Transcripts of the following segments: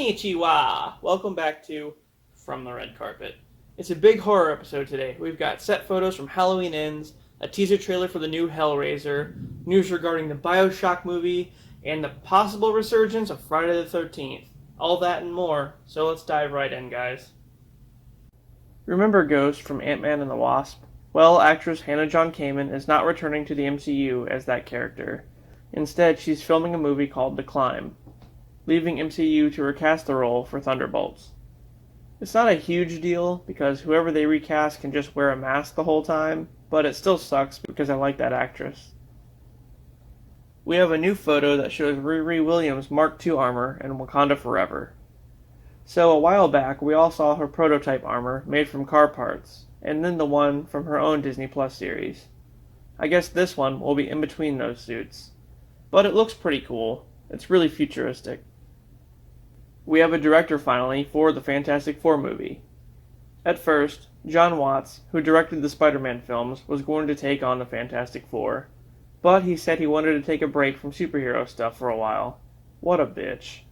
Konnichiwa! Welcome back to From the Red Carpet. It's a big horror episode today. We've got set photos from Halloween Ends, a teaser trailer for the new Hellraiser, news regarding the Bioshock movie, and the possible resurgence of Friday the 13th. All that and more, so let's dive right in, guys. Remember Ghost from Ant-Man and the Wasp? Well, actress Hannah John-Kamen is not returning to the MCU as that character. Instead, she's filming a movie called The Climb, leaving MCU to recast the role for Thunderbolts. It's not a huge deal because whoever they recast can just wear a mask the whole time, but it still sucks because I like that actress. We have a new photo that shows Riri Williams' Mark II armor and Wakanda Forever. So a while back we all saw her prototype armor made from car parts, and then the one from her own Disney Plus series. I guess this one will be in between those suits. But it looks pretty cool. It's really futuristic. We have a director finally for the Fantastic Four movie. At first, John Watts, who directed the Spider-Man films, was going to take on the Fantastic Four, but he said he wanted to take a break from superhero stuff for a while. What a bitch.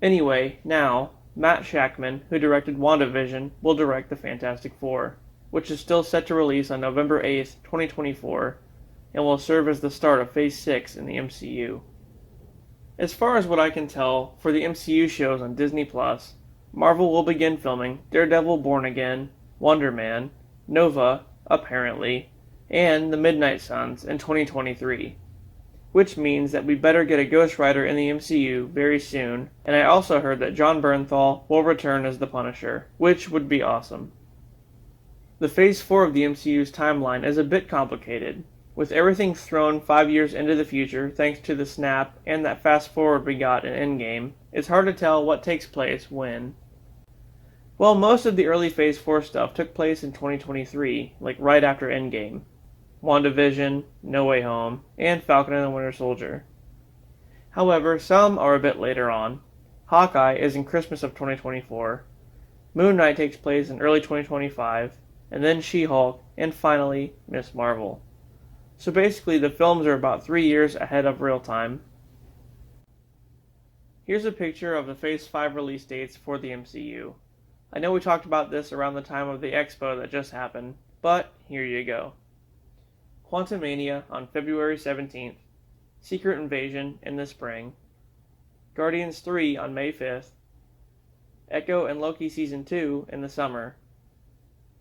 Anyway, now, Matt Shakman, who directed WandaVision, will direct the Fantastic Four, which is still set to release on November 8th, 2024, and will serve as the start of Phase 6 in the MCU. As far as what I can tell, for the MCU shows on Disney+, Marvel will begin filming Daredevil Born Again, Wonder Man, Nova, apparently, and The Midnight Suns in 2023. Which means that we better get a Ghost Rider in the MCU very soon, and I also heard that Jon Bernthal will return as the Punisher, which would be awesome. The Phase 4 of the MCU's timeline is a bit complicated, with everything thrown 5 years into the future thanks to the snap and that fast forward we got in Endgame. It's hard to tell what takes place when. Well, most of the early Phase 4 stuff took place in 2023, like right after Endgame. WandaVision, No Way Home, and Falcon and the Winter Soldier. However, some are a bit later on. Hawkeye is in Christmas of 2024, Moon Knight takes place in early 2025, and then She-Hulk, and finally, Ms. Marvel. So basically, the films are about 3 years ahead of real time. Here's a picture of the Phase 5 release dates for the MCU. I know we talked about this around the time of the Expo that just happened, but here you go. Quantumania on February 17th, Secret Invasion in the spring, Guardians 3 on May 5th, Echo and Loki Season 2 in the summer,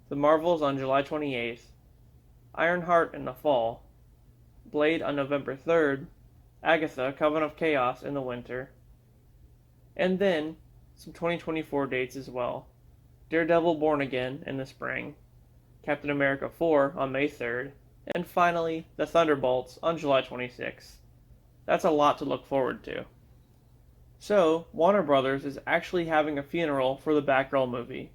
The Marvels on July 28th, Ironheart in the fall, Blade on November 3rd, Agatha, Coven of Chaos in the winter, and then some 2024 dates as well. Daredevil Born Again in the spring, Captain America 4 on May 3rd, and finally, the Thunderbolts on July 26th. That's a lot to look forward to. So, Warner Brothers is actually having a funeral for the Batgirl movie.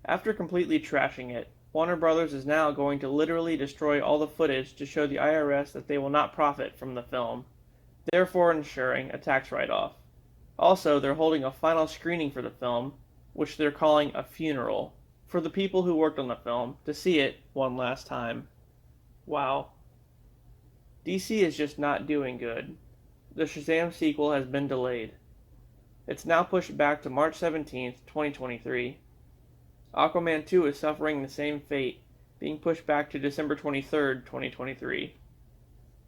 After completely trashing it, Warner Brothers is now going to literally destroy all the footage to show the IRS that they will not profit from the film, therefore ensuring a tax write-off. Also, they're holding a final screening for the film, which they're calling a funeral, for the people who worked on the film to see it one last time. Wow. DC is just not doing good. The Shazam sequel has been delayed. It's now pushed back to March 17th, 2023. Aquaman 2 is suffering the same fate, being pushed back to December 23rd, 2023.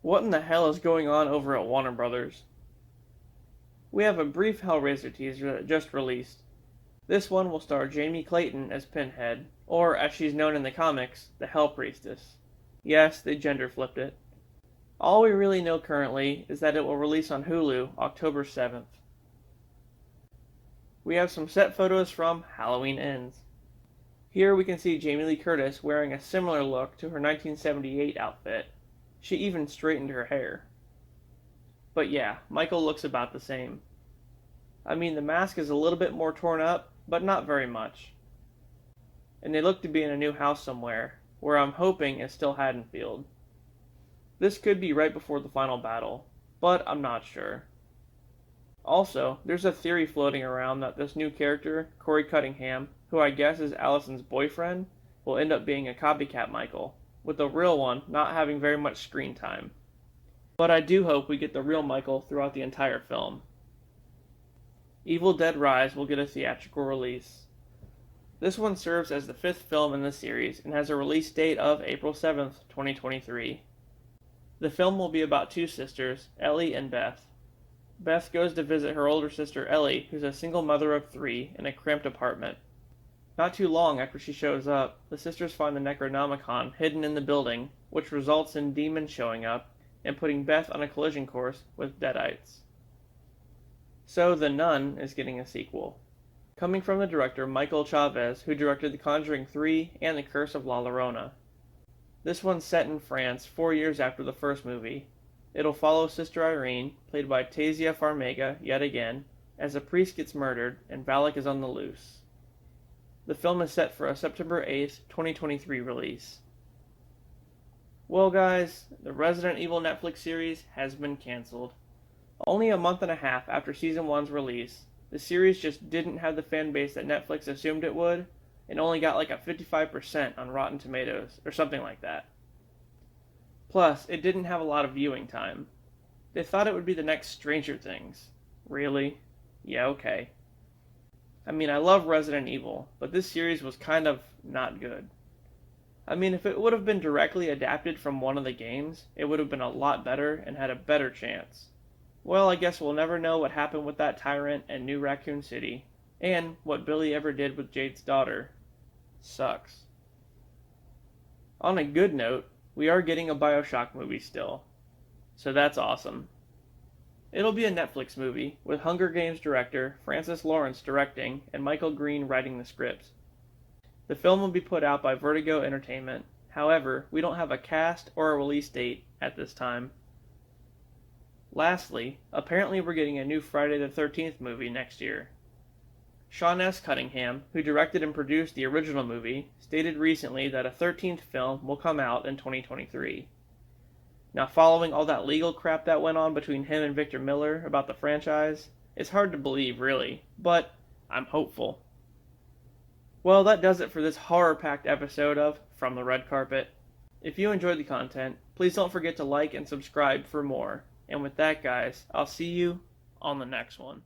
What in the hell is going on over at Warner Brothers? We have a brief Hellraiser teaser that just released. This one will star Jamie Clayton as Pinhead, or as she's known in the comics, the Hell Priestess. Yes, they gender flipped it. All we really know currently is that it will release on Hulu October 7th. We have some set photos from Halloween Ends. Here we can see Jamie Lee Curtis wearing a similar look to her 1978 outfit. She even straightened her hair. But yeah, Michael looks about the same. I mean, the mask is a little bit more torn up, but not very much. And they look to be in a new house somewhere, where I'm hoping is still Haddonfield. This could be right before the final battle, but I'm not sure. Also, there's a theory floating around that this new character, Corey Cunningham, who I guess is Allison's boyfriend, will end up being a copycat Michael, with the real one not having very much screen time. But I do hope we get the real Michael throughout the entire film. Evil Dead Rise will get a theatrical release. This one serves as the 5th film in the series and has a release date of April 7th, 2023. The film will be about two sisters, Ellie and Beth. Beth goes to visit her older sister Ellie, who's a single mother of 3, in a cramped apartment. Not too long after she shows up, the sisters find the Necronomicon hidden in the building, which results in demons showing up and putting Beth on a collision course with Deadites. So The Nun is getting a sequel. Coming from the director Michael Chavez, who directed The Conjuring 3 and The Curse of La Llorona. This one's set in France 4 years after the first movie. It'll follow Sister Irene, played by Tasia Farmiga yet again, as a priest gets murdered and Valak is on the loose. The film is set for a September 8th, 2023 release. Well guys, the Resident Evil Netflix series has been cancelled. Only a month and a half after Season 1's release, the series just didn't have the fan base that Netflix assumed it would, and only got like a 55% on Rotten Tomatoes, or something like that. Plus, it didn't have a lot of viewing time. They thought it would be the next Stranger Things. Really? Yeah, okay. I mean, I love Resident Evil, but this series was kind of not good. I mean, if it would have been directly adapted from one of the games, it would have been a lot better and had a better chance. Well, I guess we'll never know what happened with that tyrant and New Raccoon City, and what Billy ever did with Jade's daughter. Sucks. On a good note, we are getting a Bioshock movie still, so that's awesome. It'll be a Netflix movie, with Hunger Games director Francis Lawrence directing and Michael Green writing the script. The film will be put out by Vertigo Entertainment. However, we don't have a cast or a release date at this time. Lastly, apparently we're getting a new Friday the 13th movie next year. Sean S. Cunningham, who directed and produced the original movie, stated recently that a 13th film will come out in 2023. Now, following all that legal crap that went on between him and Victor Miller about the franchise, it's hard to believe, really, but I'm hopeful. Well, that does it for this horror-packed episode of From the Red Carpet. If you enjoyed the content, please don't forget to like and subscribe for more. And with that, guys, I'll see you on the next one.